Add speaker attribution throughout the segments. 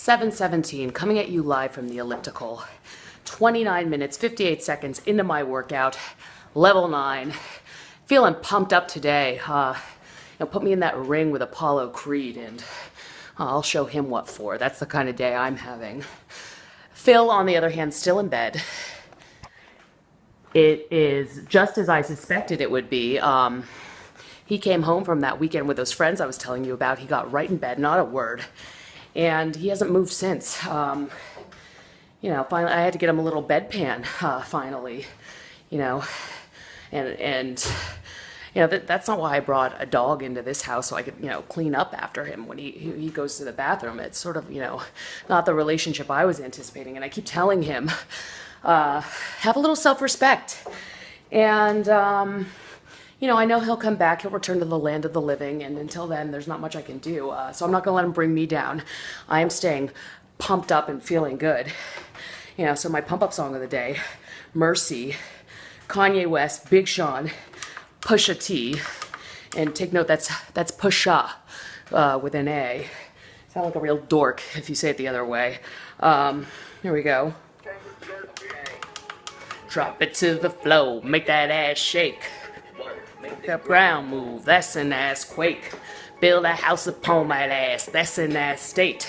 Speaker 1: 7:17, coming at you live from the elliptical. 29 minutes, 58 seconds into my workout, level 9. Feeling pumped up today. Put me in that ring with Apollo Creed and I'll show him what for. That's the kind of day I'm having. Phil, on the other hand, still in bed. It is just as I suspected it would be. He came home from that weekend with those friends I was telling you about. He got right in bed, not a word. And he hasn't moved since. Finally, I had to get him a little bedpan, finally, that's not why I brought a dog into this house, so I could, clean up after him when he goes to the bathroom. It's sort of, not the relationship I was anticipating. And I keep telling him, have a little self-respect. And, I know he'll come back. He'll return to the land of the living. And until then, there's not much I can do. So I'm not going to let him bring me down. I am staying pumped up and feeling good. So my pump-up song of the day, Mercy, Kanye West, Big Sean, Pusha T, and take note, that's Pusha with an A. Sound like a real dork if you say it the other way. Here we go. Drop it to the flow, make that ass shake. Make that ground move, that's an ass quake. Build a house upon my ass, that's an ass state.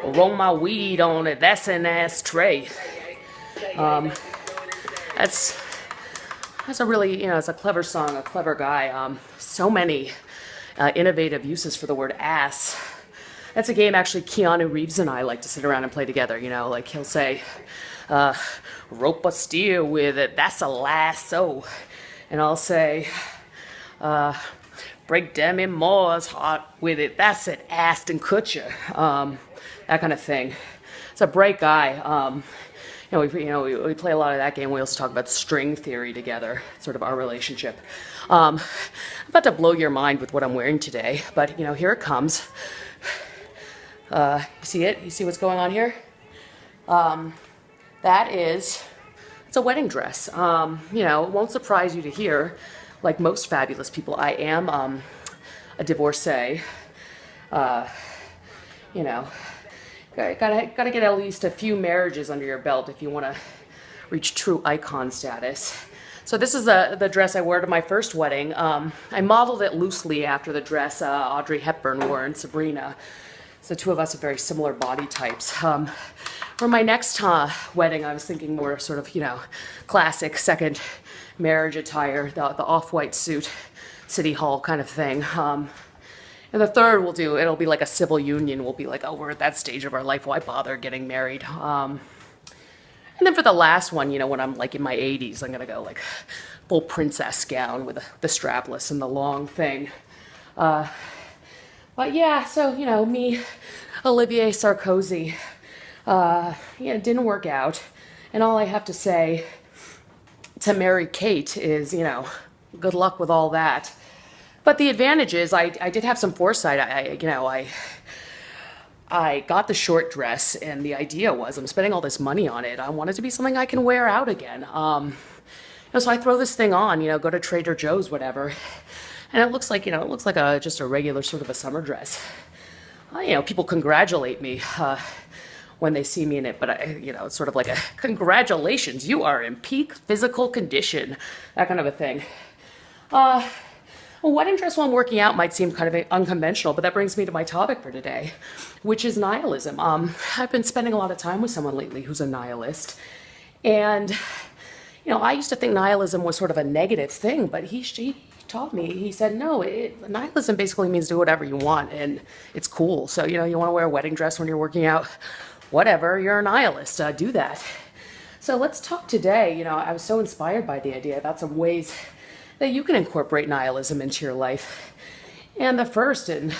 Speaker 1: Roll my weed on it, that's an ass tray. That's a really, it's a clever song, a clever guy. So many innovative uses for the word ass. That's a game actually Keanu Reeves and I like to sit around and play together, like he'll say, rope a steer with it, that's a lasso. And I'll say, break Demi Moore's heart with it, that's it, Aston Kutcher. That kind of thing. It's a bright guy. We play a lot of that game. We also talk about string theory together, sort of our relationship. I'm about to blow your mind with what I'm wearing today, but here it comes. You see it? You see what's going on here? It's a wedding dress. It won't surprise you to hear, like most fabulous people, I am a divorcee. Gotta get at least a few marriages under your belt if you want to reach true icon status. So this is the dress I wore to my first wedding. I modeled it loosely after the dress Audrey Hepburn wore in Sabrina. So the two of us have very similar body types. For my next wedding, I was thinking more sort of, classic second marriage attire, the off-white suit, city hall kind of thing. And the third it'll be like a civil union. We'll be like, oh, we're at that stage of our life. Why bother getting married? And then for the last one, when I'm like in my 80s, I'm going to go like full princess gown with the strapless and the long thing. But yeah, so, me, Olivier Sarkozy, it didn't work out. And all I have to say to Mary Kate is, good luck with all that. But the advantage is I did have some foresight. I got the short dress, and the idea was I'm spending all this money on it. I want it to be something I can wear out again. So I throw this thing on, go to Trader Joe's, whatever, and it looks like just a regular sort of a summer dress. People congratulate me when they see me in it, but it's sort of like a congratulations, you are in peak physical condition, that kind of a thing. A wedding dress while I'm working out might seem kind of unconventional, but that brings me to my topic for today, which is nihilism. I've been spending a lot of time with someone lately who's a nihilist. And, I used to think nihilism was sort of a negative thing, but he taught me, he said, no, nihilism basically means do whatever you want, and it's cool. So, you want to wear a wedding dress when you're working out, whatever, you're a nihilist, do that. So let's talk today. I was so inspired by the idea about some ways that you can incorporate nihilism into your life. And the first, and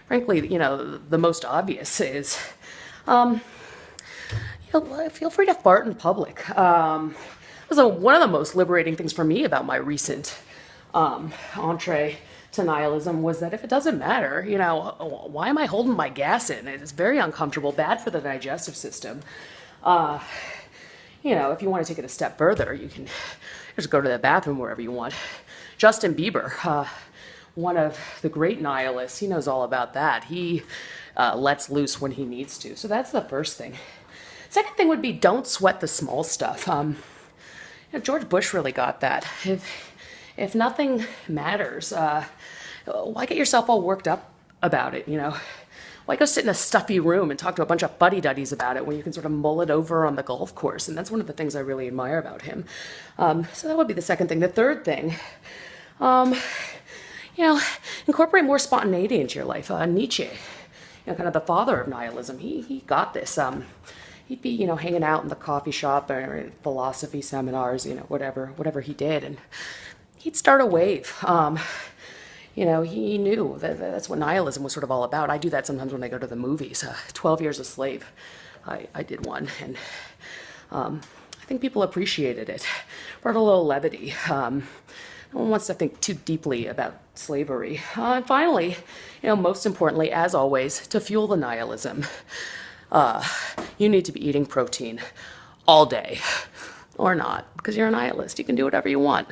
Speaker 1: frankly, the most obvious is, feel free to fart in public. It was one of the most liberating things for me about my recent entree to nihilism was that if it doesn't matter, why am I holding my gas in? It's very uncomfortable, bad for the digestive system. If you want to take it a step further, you can just go to the bathroom wherever you want. Justin Bieber, one of the great nihilists, he knows all about that. He lets loose when he needs to. So that's the first thing. Second thing would be don't sweat the small stuff. George Bush really got that. If nothing matters, why get yourself all worked up about it, Why go sit in a stuffy room and talk to a bunch of fuddy-duddies about it when you can sort of mull it over on the golf course? And that's one of the things I really admire about him. So that would be the second thing. The third thing, incorporate more spontaneity into your life. Nietzsche, kind of the father of nihilism, he got this. He'd be, hanging out in the coffee shop or philosophy seminars, whatever he did, and he'd start a wave. He knew that's what nihilism was sort of all about. I do that sometimes when I go to the movies. 12 Years a Slave, I did one, and I think people appreciated it. Brought a little levity. No one wants to think too deeply about slavery. And finally, most importantly, as always, to fuel the nihilism, you need to be eating protein all day, or not, because you're a nihilist. You can do whatever you want.